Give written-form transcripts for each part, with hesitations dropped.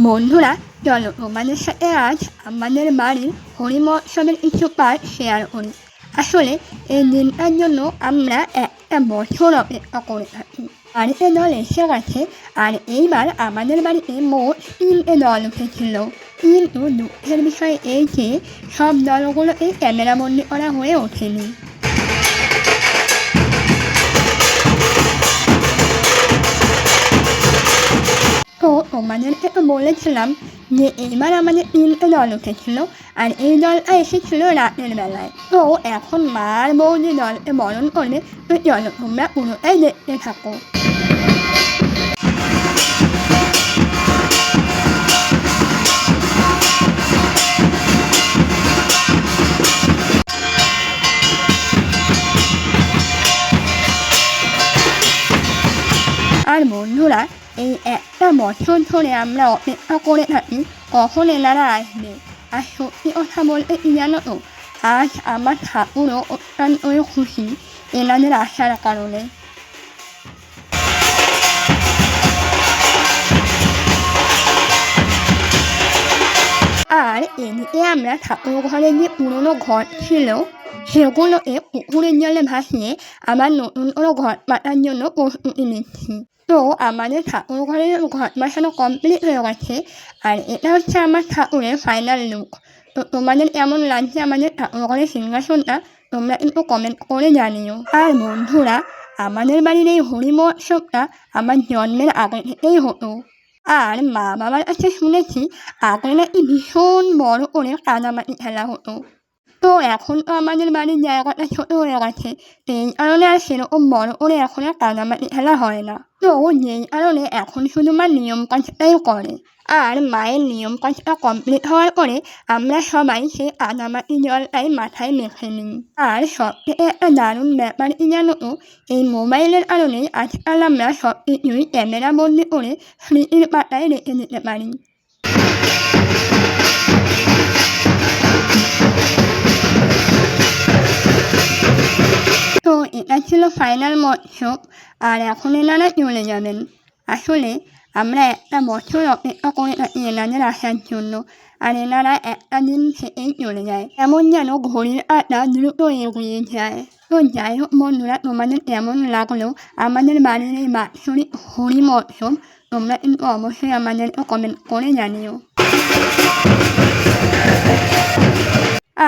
বন্ধুরা, চলো তোমাদের সাথে আজ আমাদের বাড়ির হোলি মহোৎসবের কিছু পার্ট শেয়ার করি। আসলে এই দিনটার জন্য আমরা একটা বছর অপেক্ষা করে থাকি। বাড়িতে দল এসে গেছে, আর এইবার আমাদের বাড়িতে মোট 3টে দল উঠেছিল। কিন্তু দুঃখের বিষয় এই যে সব দলগুলোকে ক্যামেরাবন্দি করা হয়ে ওঠেনি। তো তোমাদেরকে তো বলেছিলাম যে এইবার আমাদের 3টে দল উঠেছিল, আর এই দলটা এসেছিল রাতের বেলায়। তো এখন মা আর বউ যে দলকে বরণ করবে, তো চলো তোমরা পুরোটাই দেখতে থাকো। আর বন্ধুরা, এই একটা বছর ধরে আমরা অপেক্ষা করে থাকি কখন এনারা আসবে। আর সত্যি কথা বলতে কি জানো তো, আজ আমার ঠাকুরও অত্যন্ত খুশি এনাদের আসার কারণে। আর এদিকে আমরা ঠাকুর ঘরে যে পুরনো ঘর ছিল সেগুলোকে পুকুরের জলে ভাসিয়ে আবার নতুন করে ঘর পাতার জন্য প্রস্তুতি নিচ্ছি। তো আমাদের ঠাকুর ঘরের ঘর বসানো কমপ্লিট হয়ে গেছে, আর এটা হচ্ছে আমার ঠাকুরের ফাইনাল লুক। তো তোমাদের কেমন লাগছে আমাদের ঠাকুর ঘরের সিংহাসনটা, তোমরা কিন্তু কমেন্ট করে জানিও। আর বন্ধুরা, আমাদের বাড়ির এই হোলি মহোৎসবটা আমার জন্মের আগে থেকেই হতো। আর মা বাবার কাছে শুনেছি আগে নাকি ভীষণ বড় করে কাদামাটি খেলা হতো। তো এখন তো আমাদের বাড়ির জায়গাটা ছোট হয়ে গেছে, তো এই কারণে আর সেরকম বড় করে এখন আর কাদামাটি খেলা হয় না। তো যেই কারণে এখন শুধু মা নিয়ম কাজটাই করে। আর মায়ের নিয়ম কাজটা কমপ্লিট হওয়ার পরে আমরা সবাই সেই কাদামাটি জলটাই মাথায় মেখে নিই। আর সবথেকে একটা দারুণ ব্যাপার কি জানো তো, এই মোবাইলের কারণেই আজকাল আমরা সব কিছুই ক্যামেরা বন্দি করে স্মৃতির পাতায় রেখে দিতে পারি। তো এটা ছিল ফাইনাল মহোৎসব, আর এখন এনারা চলে যাবেন। আসলে আমরা একটা বছর অপেক্ষা করে থাকি এনাদের আসার জন্য, আর এনারা একটা দিন থেকেই চলে যায়, এমন যেন ঘড়ির কাঁটা দ্রুত এগিয়ে যায়। তো যাই হোক বন্ধুরা, তোমাদের কেমন লাগলো আমাদের বাড়ির এই বাৎসরিক হোলি মহোৎসব, তোমরা কিন্তু অবশ্যই আমাদেরকে কমেন্ট করে জানিও।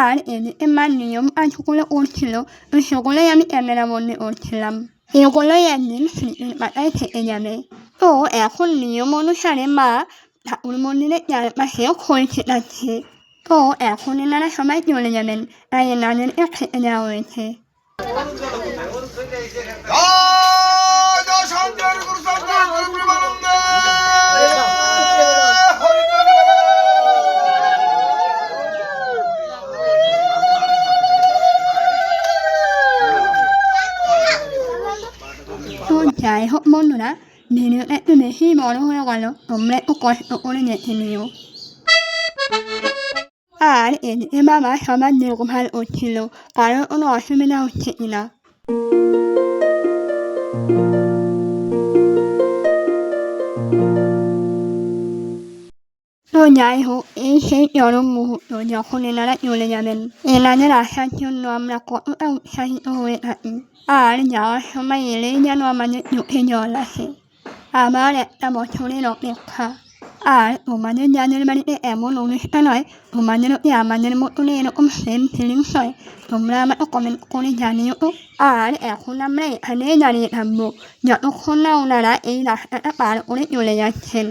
আর এদিকে মা নিয়ম কাজগুলো করছিল, তো সেগুলোই আমি ক্যামেরা বন্দি করছিলাম। এগুলোই একদিন স্মৃতির পাতায় থেকে যাবে। তো এখন নিয়ম অনুসারে মা ঠাকুর মন্দিরের চারপাশেও খোল ছিটাচ্ছে। তো এখন এনারা সবাই চলে যাবেন, তাই এনাদেরকে খেতে দেওয়া হয়েছে। তো যাই হোক বন্ধুরা, ভিডিওটা একটু বেশি বড় হয়ে গেল, তোমরা একটু কষ্ট করে দেখে নিও। আর এদিকে বাবা সবার দেখভাল করছিল, কারোর কোনো অসুবিধা হচ্ছে কিনা। তো যাই হোক, এই সেই চরম মুহূর্ত যখন এনারা চলে যাবেন। এনাদের আসার জন্য আমরা কতটা উৎসাহিত হয়ে থাকি, আর যাওয়ার সময় এলেই যেন আমাদের চোখে জল আসে। আবার একটা বছরের অপেক্ষা। আর তোমাদের যাদের বাড়িতে এমন অনুষ্ঠান হয়, তোমাদেরও কি আমাদের মতনই এরকম সেম ফিলিংস হয়? তোমরা আমাকে কমেন্ট করে জানিও তো। আর এখন আমরা এখানেই দাঁড়িয়ে থাকবো যতক্ষণ না ওনারা এই রাস্তাটা পার করে চলে যাচ্ছেন।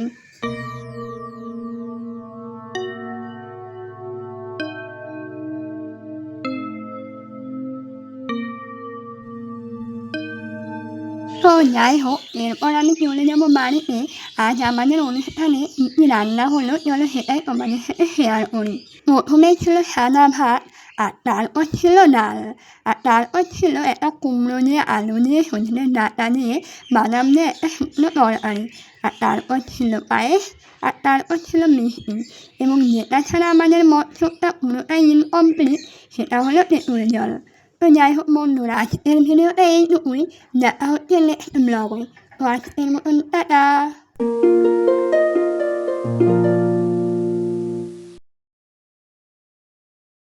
তো যাই হোক, এরপর আমি চলে যাবো বাড়িতে। আজ আমাদের অনুষ্ঠানে কী কী রান্না হলো চলো সেটাই তোমাদের সাথে শেয়ার করি। প্রথমে ছিল সাদা ভাত, আর তারপর ছিল ডাল, আর তারপর ছিল একটা কুমড়ো দিয়ে আলু দিয়ে সজনের ডাঁটা দিয়ে বাদাম দিয়ে একটা শুকনো তরকারি, আর তারপর ছিল পায়েস, আর তারপর ছিল মিষ্টি। এবং যেটা ছাড়া আমাদের মৎস্যটা পুরোটাই ইনকমপ্লিট, সেটা হলো তেঁতুল জল। তো যাই হোক বন্ধুরা, আজকের ভিডিওটা এইটুকুই। দেখা হচ্ছে নেক্সট ব্লগে। তো আজকের মতন টাটা।